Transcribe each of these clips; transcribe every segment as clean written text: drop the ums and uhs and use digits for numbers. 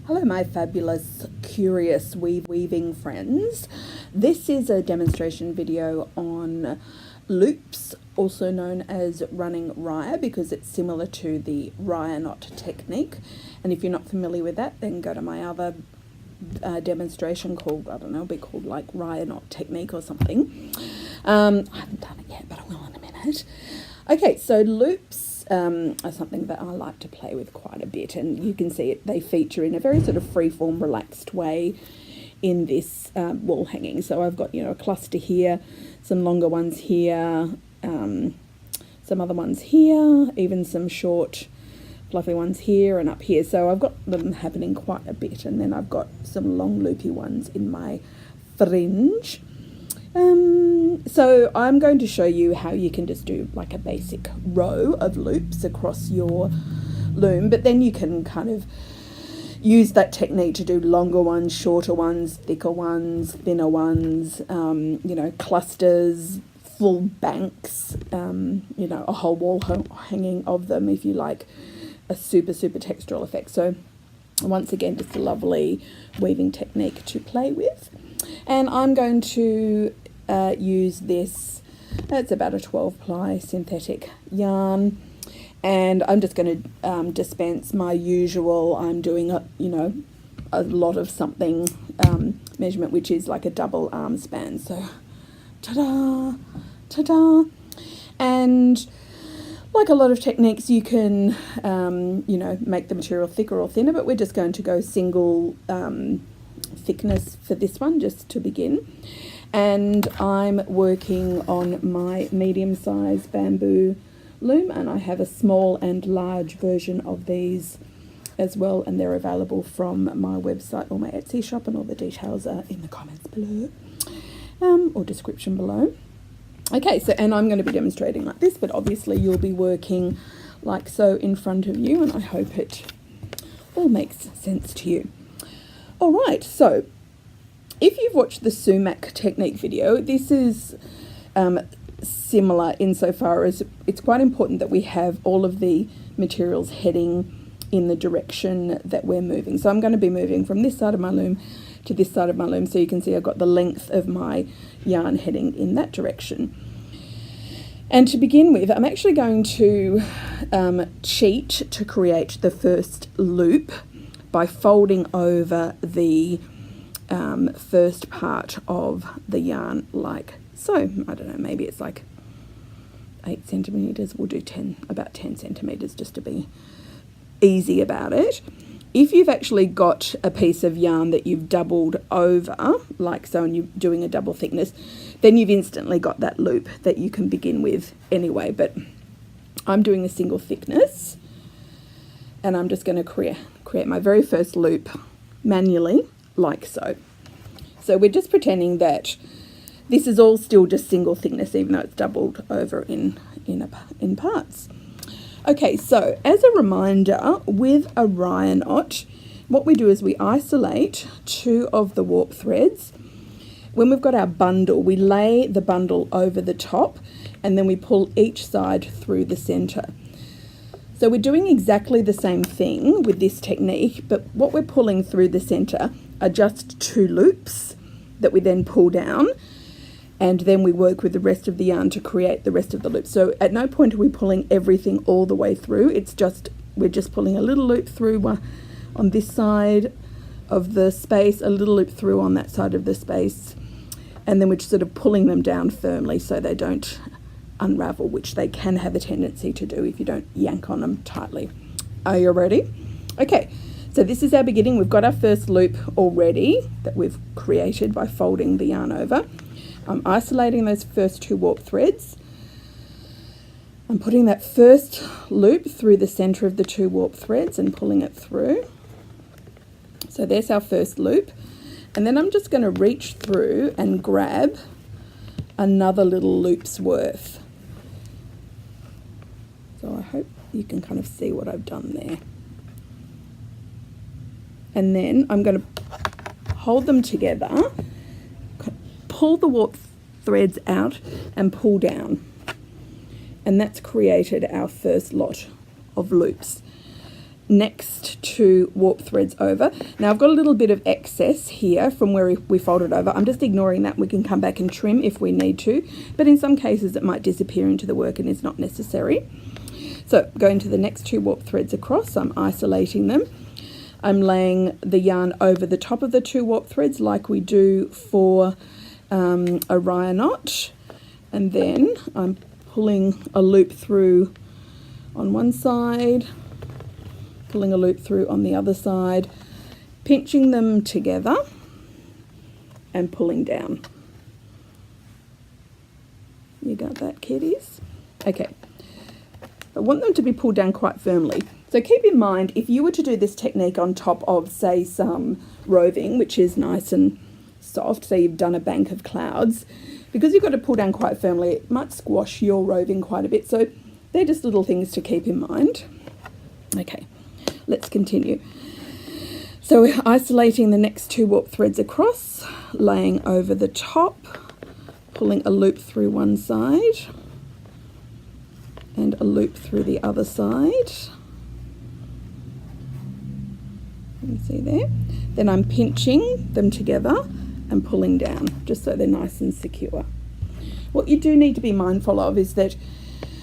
Hello my fabulous, curious weaving friends. This is a demonstration video on loops, also known as running rye, because it's similar to the rye knot technique. And if you're not familiar with that, then go to my other demonstration called, I don't know, it'll be called like rye knot technique or something. I haven't done it yet, but I will in a minute. Okay, so loops are something that I like to play with quite a bit, and you can see it, they feature in a very sort of freeform, relaxed way in this wall hanging. So I've got, you know, a cluster here, some longer ones here, some other ones here, even some short fluffy ones here and up here. So I've got them happening quite a bit, and then I've got some long loopy ones in my fringe. So I'm going to show you how you can just do like a basic row of loops across your loom, but then you can kind of use that technique to do longer ones, shorter ones, thicker ones, thinner ones, you know, clusters, full banks, you know, a whole wall hanging of them if you like a super textural effect. So once again, just a lovely weaving technique to play with. And I'm going to use this, it's about a 12 ply synthetic yarn, and I'm just going to dispense my usual, I'm doing a, you know, a lot of something measurement, which is like a double arm span. So ta-da, ta-da. And like a lot of techniques, you can, you know, make the material thicker or thinner, but we're just going to go single thickness for this one just to begin. And I'm working on my medium-sized bamboo loom, and I have a small and large version of these as well, and they're available from my website or my Etsy shop, and all the details are in the comments below or description below. Okay, so, and I'm going to be demonstrating like this, but obviously you'll be working like so in front of you, and I hope it all makes sense to you. All right, so if you've watched the sumac technique video, this is similar insofar as it's quite important that we have all of the materials heading in the direction that we're moving. So I'm going to be moving from this side of my loom to this side of my loom, so you can see I've got the length of my yarn heading in that direction. And to begin with, I'm actually going to cheat to create the first loop by folding over the first part of the yarn like so. I don't know, maybe it's like 8 centimeters. We'll do about 10 centimeters just to be easy about it. If you've actually got a piece of yarn that you've doubled over like so, and you're doing a double thickness, then you've instantly got that loop that you can begin with anyway. But I'm doing a single thickness, and I'm just going to create my very first loop manually like so. So we're just pretending that this is all still just single thickness, even though it's doubled over in parts. Okay, so as a reminder, with a rye knot, what we do is we isolate 2 of the warp threads. When we've got our bundle, we lay the bundle over the top, and then we pull each side through the center. So we're doing exactly the same thing with this technique, but what we're pulling through the center are just 2 loops that we then pull down, and then we work with the rest of the yarn to create the rest of the loops. So at no point are we pulling everything all the way through. It's just, we're just pulling a little loop through on this side of the space, a little loop through on that side of the space, and then we're just sort of pulling them down firmly so they don't unravel, which they can have a tendency to do if you don't yank on them tightly. Are you ready? Okay, so this is our beginning. We've got our first loop already that we've created by folding the yarn over. I'm isolating those first 2 warp threads. I'm putting that first loop through the center of the 2 warp threads and pulling it through. So there's our first loop. And then I'm just going to reach through and grab another little loop's worth. So I hope you can kind of see what I've done there. And then I'm going to hold them together, pull the warp threads out and pull down. And that's created our first lot of loops. next 2 warp threads over. Now I've got a little bit of excess here from where we folded over. I'm just ignoring that. We can come back and trim if we need to, but in some cases it might disappear into the work and is not necessary. So going to the next 2 warp threads across, I'm isolating them. I'm laying the yarn over the top of the 2 warp threads like we do for a rye knot, and then I'm pulling a loop through on one side, pulling a loop through on the other side, pinching them together and pulling down. You got that, kiddies? Okay. I want them to be pulled down quite firmly. So keep in mind, if you were to do this technique on top of, say, some roving, which is nice and soft, so you've done a bank of clouds, because you've got to pull down quite firmly, it might squash your roving quite a bit. So they're just little things to keep in mind. Okay. Let's continue. So we're isolating the next 2 warp threads across, laying over the top, pulling a loop through one side and a loop through the other side. You can see there. Then I'm pinching them together and pulling down, just so they're nice and secure. What you do need to be mindful of is that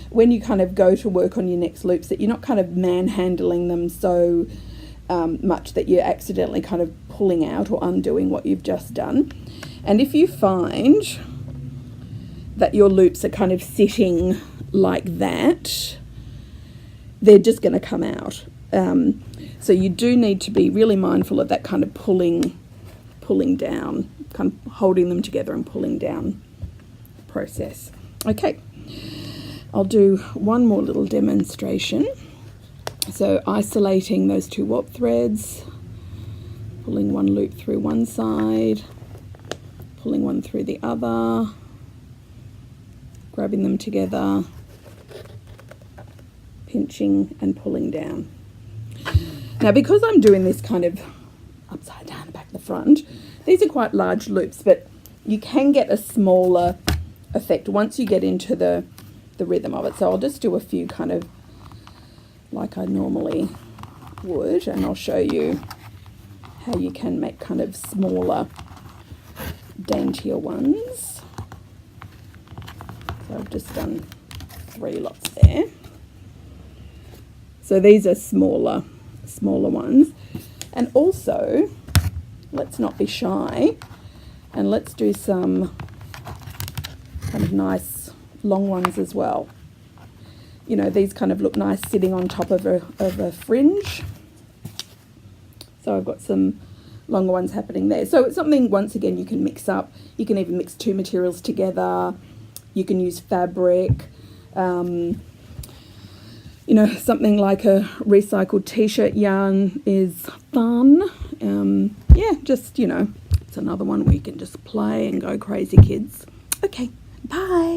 when you kind of go to work on your next loops, that you're not kind of manhandling them so much that you're accidentally kind of pulling out or undoing what you've just done. And if you find that your loops are kind of sitting like that, they're just going to come out. So you do need to be really mindful of that kind of pulling down, kind of holding them together and pulling down process. Okay. I'll do one more little demonstration. So isolating those 2 warp threads, pulling one loop through one side, pulling one through the other, grabbing them together, pinching and pulling down. Now because I'm doing this kind of upside down back the front, these are quite large loops, but you can get a smaller effect once you get into the rhythm of it. So I'll just do a few kind of like I normally would, and I'll show you how you can make kind of smaller, daintier ones. So I've just done 3 lots there. So these are smaller ones. And also, let's not be shy and let's do some kind of nice long ones as well. You know, these kind of look nice sitting on top of a fringe. So I've got some longer ones happening there. So it's something, once again, you can mix up. You can even mix 2 materials together. You can use fabric. You know, something like a recycled t-shirt yarn is fun. Yeah, just, you know, it's another one where you can just play and go crazy, kids. Okay, bye.